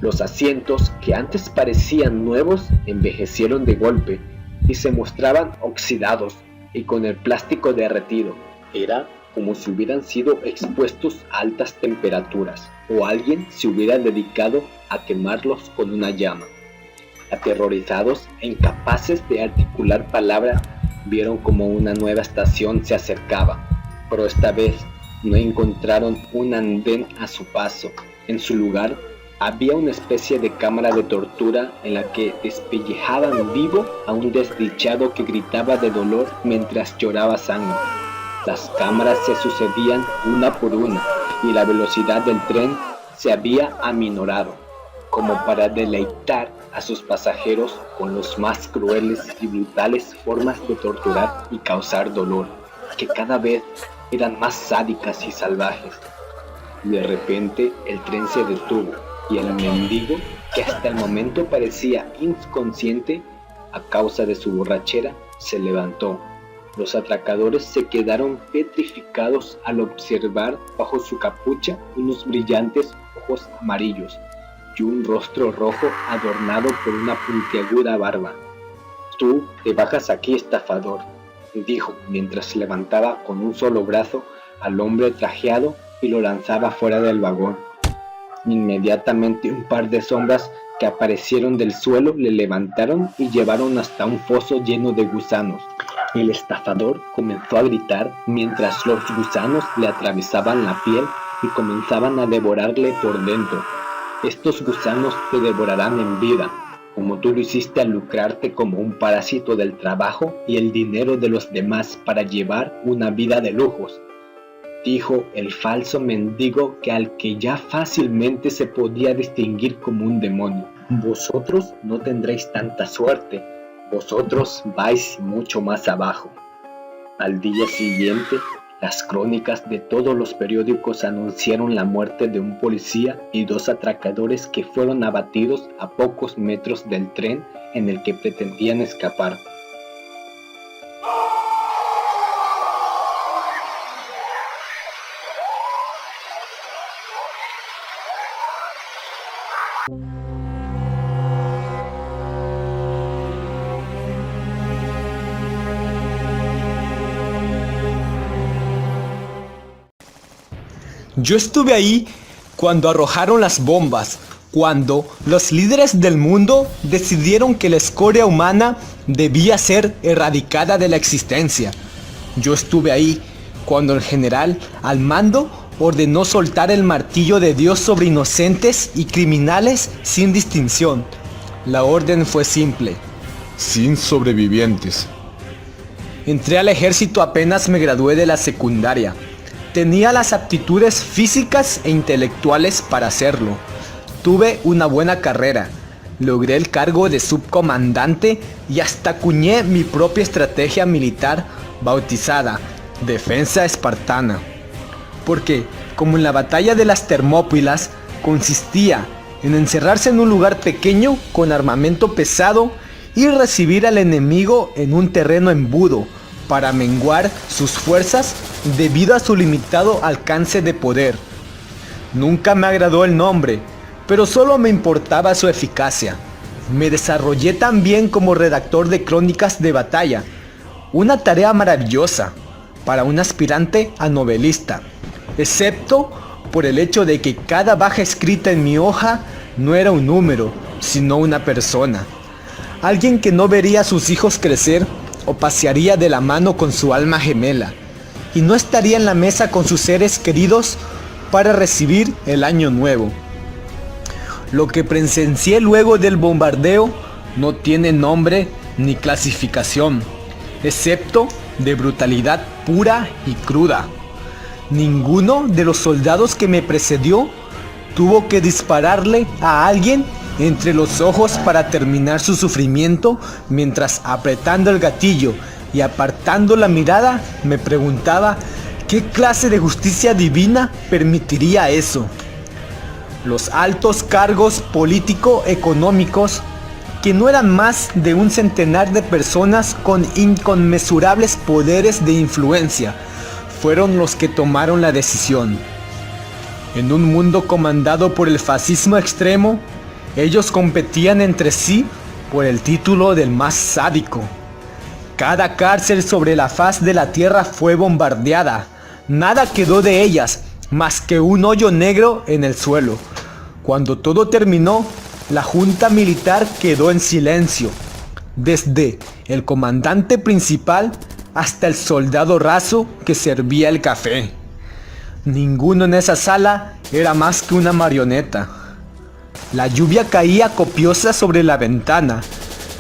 Los asientos, que antes parecían nuevos, envejecieron de golpe y se mostraban oxidados y con el plástico derretido. Era como si hubieran sido expuestos a altas temperaturas o alguien se hubiera dedicado a quemarlos con una llama. Aterrorizados e incapaces de articular palabra, vieron como una nueva estación se acercaba, pero esta vez no encontraron un andén a su paso. En su lugar había una especie de cámara de tortura en la que despellejaban vivo a un desdichado que gritaba de dolor mientras lloraba sangre. Las cámaras se sucedían una por una y la velocidad del tren se había aminorado, como para deleitar a sus pasajeros con las más crueles y brutales formas de torturar y causar dolor, que cada vez eran más sádicas y salvajes. De repente el tren se detuvo y el mendigo, que hasta el momento parecía inconsciente a causa de su borrachera, se levantó. Los atracadores se quedaron petrificados al observar bajo su capucha unos brillantes ojos amarillos y un rostro rojo adornado por una puntiaguda barba. «Tú te bajas aquí, estafador», dijo mientras levantaba con un solo brazo al hombre trajeado y lo lanzaba fuera del vagón. Inmediatamente un par de sombras que aparecieron del suelo le levantaron y llevaron hasta un foso lleno de gusanos. El estafador comenzó a gritar mientras los gusanos le atravesaban la piel y comenzaban a devorarle por dentro. «Estos gusanos te devorarán en vida, como tú lo hiciste al lucrarte como un parásito del trabajo y el dinero de los demás para llevar una vida de lujos». dijo el falso mendigo al que ya fácilmente se podía distinguir como un demonio. Vosotros no tendréis tanta suerte, vosotros vais mucho más abajo. Al día siguiente, las crónicas de todos los periódicos anunciaron la muerte de un policía y 2 atracadores que fueron abatidos a pocos metros del tren en el que pretendían escapar. Yo estuve ahí cuando arrojaron las bombas, cuando los líderes del mundo decidieron que la escoria humana debía ser erradicada de la existencia. Yo estuve ahí cuando el general al mando ordenó soltar el martillo de Dios sobre inocentes y criminales sin distinción. La orden fue simple: sin sobrevivientes. Entré al ejército apenas me gradué de la secundaria. Tenía las aptitudes físicas e intelectuales para hacerlo. Tuve una buena carrera, logré el cargo de subcomandante y hasta acuñé mi propia estrategia militar bautizada Defensa Espartana. Porque, como en la batalla de las Termópilas, consistía en encerrarse en un lugar pequeño con armamento pesado y recibir al enemigo en un terreno embudo para menguar sus fuerzas debido a su limitado alcance de poder. Nunca me agradó el nombre, pero solo me importaba su eficacia. Me desarrollé también como redactor de crónicas de batalla, una tarea maravillosa para un aspirante a novelista, excepto por el hecho de que cada baja escrita en mi hoja no era un número, sino una persona. Alguien que no vería a sus hijos crecer o pasearía de la mano con su alma gemela, y no estaría en la mesa con sus seres queridos para recibir el año nuevo. Lo que presencié luego del bombardeo no tiene nombre ni clasificación, excepto de brutalidad pura y cruda. Ninguno de los soldados que me precedió tuvo que dispararle a alguien entre los ojos para terminar su sufrimiento, mientras apretando el gatillo y apartando la mirada me preguntaba qué clase de justicia divina permitiría eso. Los altos cargos político-económicos, que no eran más de un centenar de personas con inconmensurables poderes de influencia, fueron los que tomaron la decisión. En un mundo comandado por el fascismo extremo, ellos competían entre sí por el título del más sádico. Cada cárcel sobre la faz de la tierra fue bombardeada. Nada quedó de ellas más que un hoyo negro en el suelo. Cuando todo terminó, la junta militar quedó en silencio, desde el comandante principal hasta el soldado raso que servía el café. Ninguno en esa sala era más que una marioneta. La lluvia caía copiosa sobre la ventana,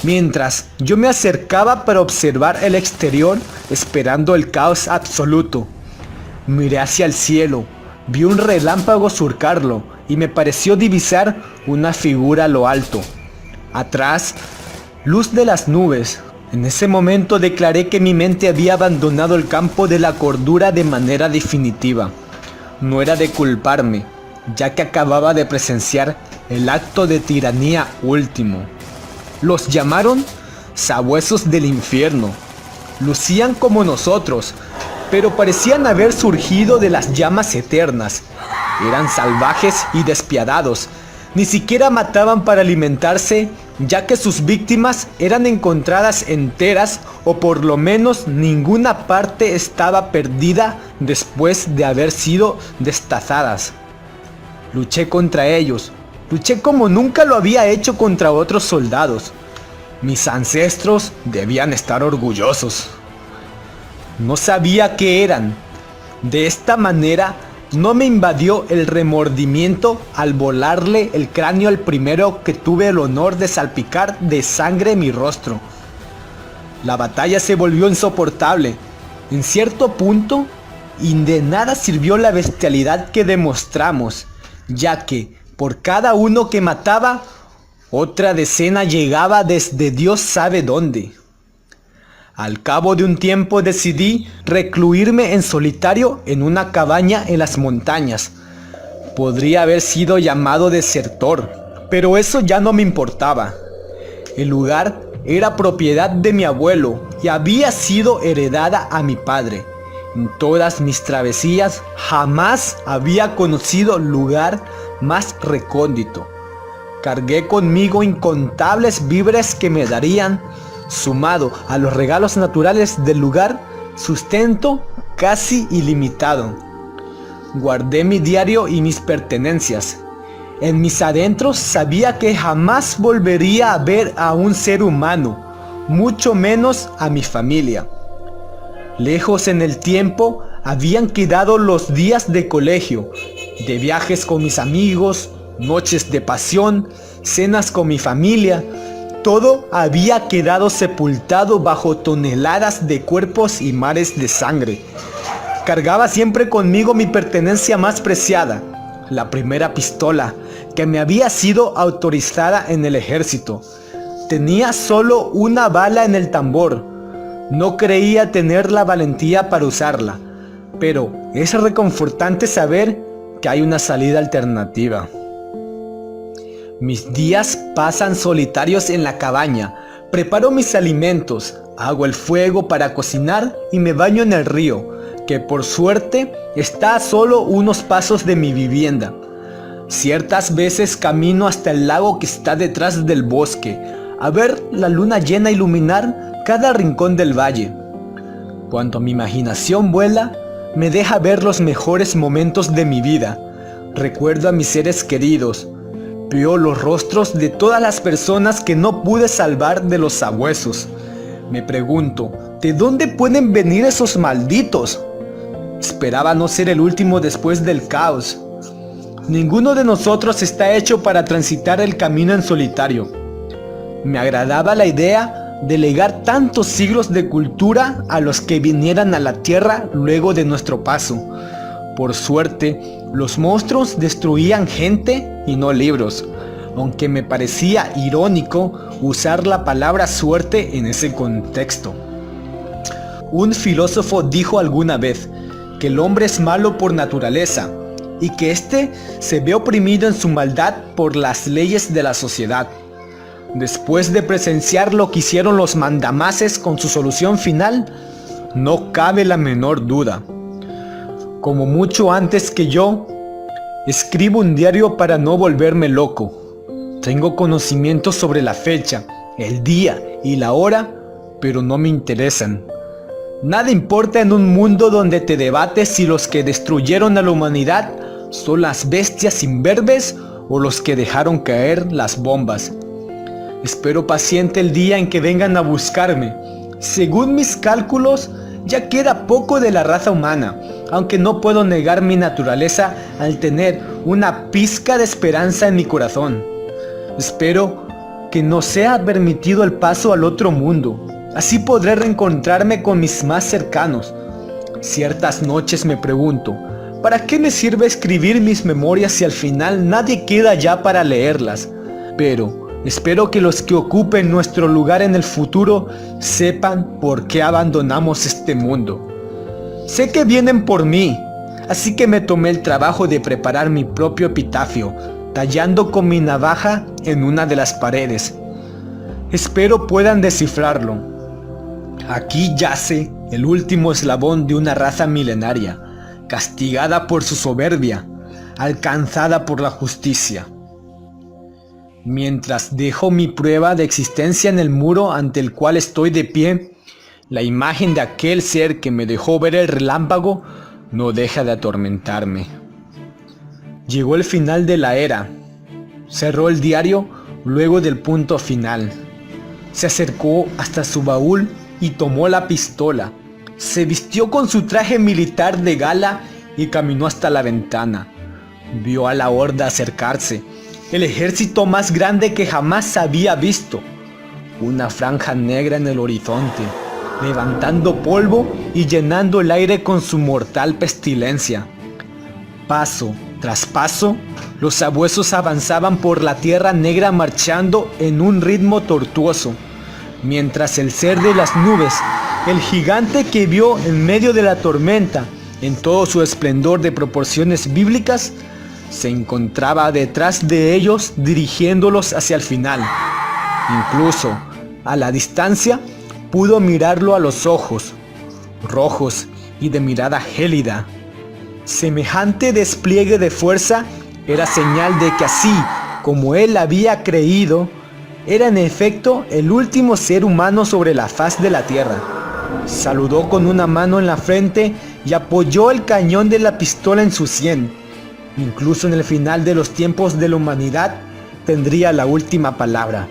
mientras yo me acercaba para observar el exterior esperando el caos absoluto. Miré hacia el cielo, vi un relámpago surcarlo y me pareció divisar una figura a lo alto. Atrás, luz de las nubes. En ese momento declaré que mi mente había abandonado el campo de la cordura de manera definitiva. No era de culparme, ya que acababa de presenciar el acto de tiranía último. Los llamaron sabuesos del infierno. Lucían como nosotros, pero parecían haber surgido de las llamas eternas. Eran salvajes y despiadados. Ni siquiera mataban para alimentarse, ya que sus víctimas eran encontradas enteras o por lo menos ninguna parte estaba perdida después de haber sido destazadas. Luché contra ellos. Luché como nunca lo había hecho contra otros soldados. Mis ancestros debían estar orgullosos. No sabía qué eran. De esta manera no me invadió el remordimiento al volarle el cráneo al primero que tuve el honor de salpicar de sangre mi rostro. La batalla se volvió insoportable. En cierto punto, y de nada sirvió la bestialidad que demostramos, ya que por cada uno que mataba, otra decena llegaba desde Dios sabe dónde. Al cabo de un tiempo decidí recluirme en solitario en una cabaña en las montañas. Podría haber sido llamado desertor, pero eso ya no me importaba. El lugar era propiedad de mi abuelo y había sido heredada a mi padre. En todas mis travesías jamás había conocido lugar más recóndito. Cargué conmigo incontables víveres que me darían, sumado a los regalos naturales del lugar, sustento casi ilimitado. Guardé mi diario y mis pertenencias. En mis adentros sabía que jamás volvería a ver a un ser humano, mucho menos a mi familia. Lejos en el tiempo habían quedado los días de colegio, de viajes con mis amigos, noches de pasión, cenas con mi familia. Todo había quedado sepultado bajo toneladas de cuerpos y mares de sangre. Cargaba siempre conmigo mi pertenencia más preciada, la primera pistola, que me había sido autorizada en el ejército. Tenía solo una bala en el tambor. No creía tener la valentía para usarla, pero es reconfortante saber que hay una salida alternativa. Mis días pasan solitarios en la cabaña. Preparo mis alimentos, hago el fuego para cocinar y me baño en el río, que por suerte está a solo unos pasos de mi vivienda. Ciertas veces camino hasta el lago que está detrás del bosque, a ver la luna llena iluminar cada rincón del valle. Cuando mi imaginación vuela, me deja ver los mejores momentos de mi vida. Recuerdo a mis seres queridos. Veo los rostros de todas las personas que no pude salvar de los sabuesos. Me pregunto, ¿de dónde pueden venir esos malditos? Esperaba no ser el último después del caos. Ninguno de nosotros está hecho para transitar el camino en solitario. Me agradaba la idea de legar tantos siglos de cultura a los que vinieran a la tierra luego de nuestro paso. Por suerte, los monstruos destruían gente y no libros, aunque me parecía irónico usar la palabra suerte en ese contexto. Un filósofo dijo alguna vez que el hombre es malo por naturaleza y que éste se ve oprimido en su maldad por las leyes de la sociedad. Después de presenciar lo que hicieron los mandamases con su solución final, no cabe la menor duda. Como mucho antes que yo, escribo un diario para no volverme loco. Tengo conocimiento sobre la fecha, el día y la hora, pero no me interesan. Nada importa en un mundo donde te debates si los que destruyeron a la humanidad son las bestias imberbes o los que dejaron caer las bombas. Espero paciente el día en que vengan a buscarme. Según mis cálculos, ya queda poco de la raza humana, aunque no puedo negar mi naturaleza al tener una pizca de esperanza en mi corazón. Espero que nos sea permitido el paso al otro mundo. Así podré reencontrarme con mis más cercanos. Ciertas noches me pregunto, ¿para qué me sirve escribir mis memorias si al final nadie queda ya para leerlas? Pero espero que los que ocupen nuestro lugar en el futuro sepan por qué abandonamos este mundo. Sé que vienen por mí, así que me tomé el trabajo de preparar mi propio epitafio, tallando con mi navaja en una de las paredes. Espero puedan descifrarlo. Aquí yace el último eslabón de una raza milenaria, castigada por su soberbia, alcanzada por la justicia. Mientras dejo mi prueba de existencia en el muro ante el cual estoy de pie, la imagen de aquel ser que me dejó ver el relámpago no deja de atormentarme. Llegó el final de la era. Cerró el diario luego del punto final. Se acercó hasta su baúl y tomó la pistola. Se vistió con su traje militar de gala y caminó hasta la ventana. Vio a la horda acercarse, el ejército más grande que jamás había visto. Una franja negra en el horizonte, levantando polvo y llenando el aire con su mortal pestilencia. Paso tras paso, los sabuesos avanzaban por la tierra negra marchando en un ritmo tortuoso, mientras el ser de las nubes, el gigante que vio en medio de la tormenta, en todo su esplendor de proporciones bíblicas, se encontraba detrás de ellos dirigiéndolos hacia el final. Incluso, a la distancia, pudo mirarlo a los ojos, rojos y de mirada gélida. Semejante despliegue de fuerza era señal de que así como él había creído, era en efecto el último ser humano sobre la faz de la tierra. Saludó con una mano en la frente y apoyó el cañón de la pistola en su sien. Incluso en el final de los tiempos de la humanidad tendría la última palabra.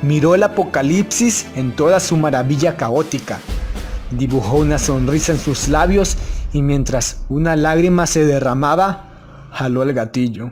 Miró el apocalipsis en toda su maravilla caótica. Dibujó una sonrisa en sus labios y mientras una lágrima se derramaba, jaló el gatillo.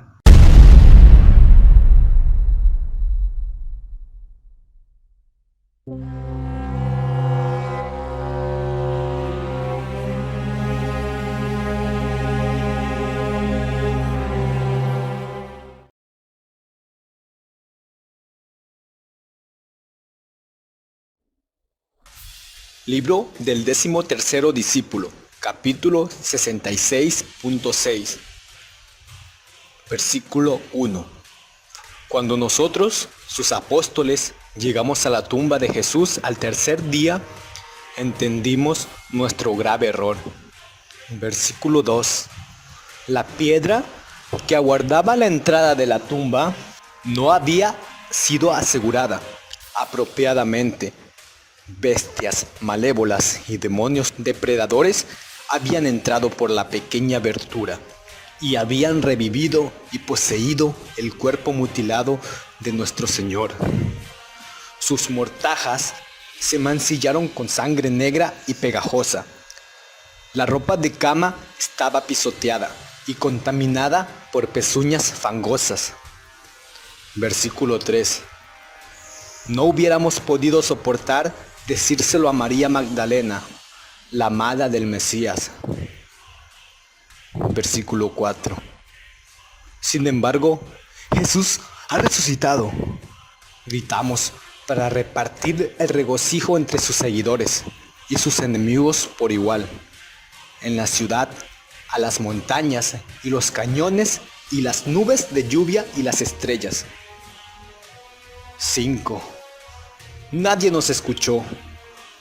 Libro del 13º discípulo, capítulo 66.6, versículo 1. Cuando nosotros, sus apóstoles, llegamos a la tumba de Jesús al tercer día, entendimos nuestro grave error. Versículo 2. La piedra que aguardaba la entrada de la tumba no había sido asegurada apropiadamente. Bestias malévolas y demonios depredadores habían entrado por la pequeña abertura y habían revivido y poseído el cuerpo mutilado de nuestro Señor. Sus mortajas se mancillaron con sangre negra y pegajosa. La ropa de cama estaba pisoteada y contaminada por pezuñas fangosas. Versículo 3. No hubiéramos podido soportar decírselo a María Magdalena, la amada del Mesías. Versículo 4. Sin embargo, Jesús ha resucitado. Gritamos para repartir el regocijo entre sus seguidores y sus enemigos por igual. En la ciudad, a las montañas y los cañones y las nubes de lluvia y las estrellas. 5. Nadie nos escuchó,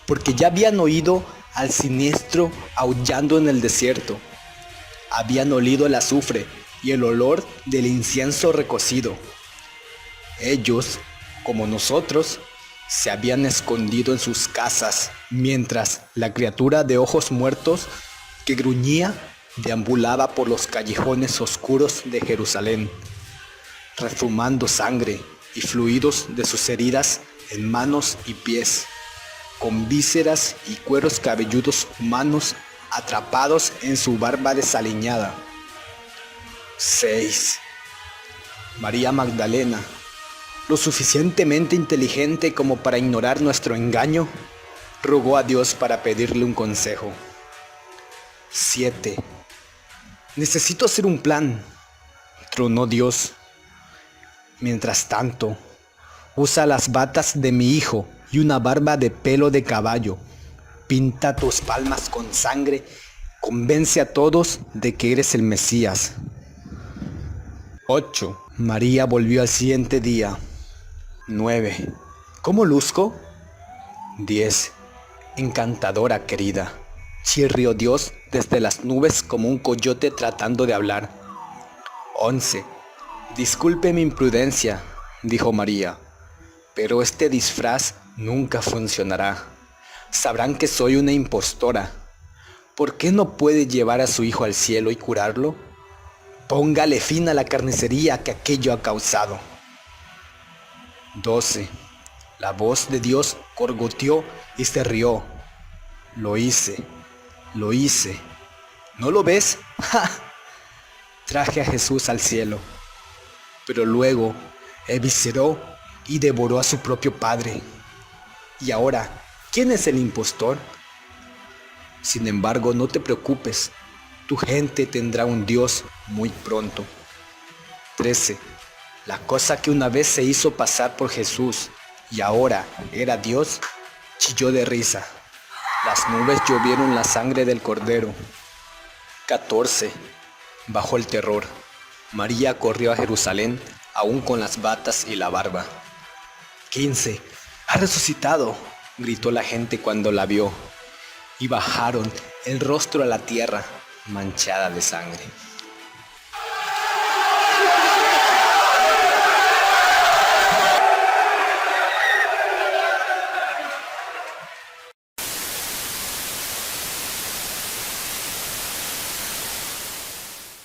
porque ya habían oído al siniestro aullando en el desierto. Habían olido el azufre y el olor del incienso recocido. Ellos, como nosotros, se habían escondido en sus casas, mientras la criatura de ojos muertos que gruñía deambulaba por los callejones oscuros de Jerusalén, rezumando sangre y fluidos de sus heridas en manos y pies, con vísceras y cueros cabelludos humanos atrapados en su barba desaliñada. 6. María Magdalena, lo suficientemente inteligente como para ignorar nuestro engaño, rogó a Dios para pedirle un consejo. 7. Necesito hacer un plan, tronó Dios. Mientras tanto, usa las batas de mi hijo y una barba de pelo de caballo. Pinta tus palmas con sangre. Convence a todos de que eres el Mesías. 8. María volvió al siguiente día. 9. ¿Cómo luzco? 10. Encantadora, querida. Chirrió Dios desde las nubes como un coyote tratando de hablar. 11. Disculpe mi imprudencia, dijo María, pero este disfraz nunca funcionará. Sabrán que soy una impostora. ¿Por qué no puede llevar a su hijo al cielo y curarlo? Póngale fin a la carnicería que aquello ha causado. 12. La voz de Dios gorgoteó y se rió. Lo hice. ¿No lo ves? ¡Ja! Traje a Jesús al cielo, pero luego evisceró y devoró a su propio padre. Y ahora ¿Quién es el impostor? Sin embargo, no te preocupes, tu gente tendrá un Dios muy pronto. 13. La cosa que una vez se hizo pasar por Jesús y ahora era Dios, chilló de risa. Las nubes llovieron la sangre del Cordero. 14. Bajó el terror. María corrió a Jerusalén, aún con las batas y la barba. 15. ¡Ha resucitado!, gritó la gente cuando la vio. Y bajaron el rostro a la tierra, manchada de sangre.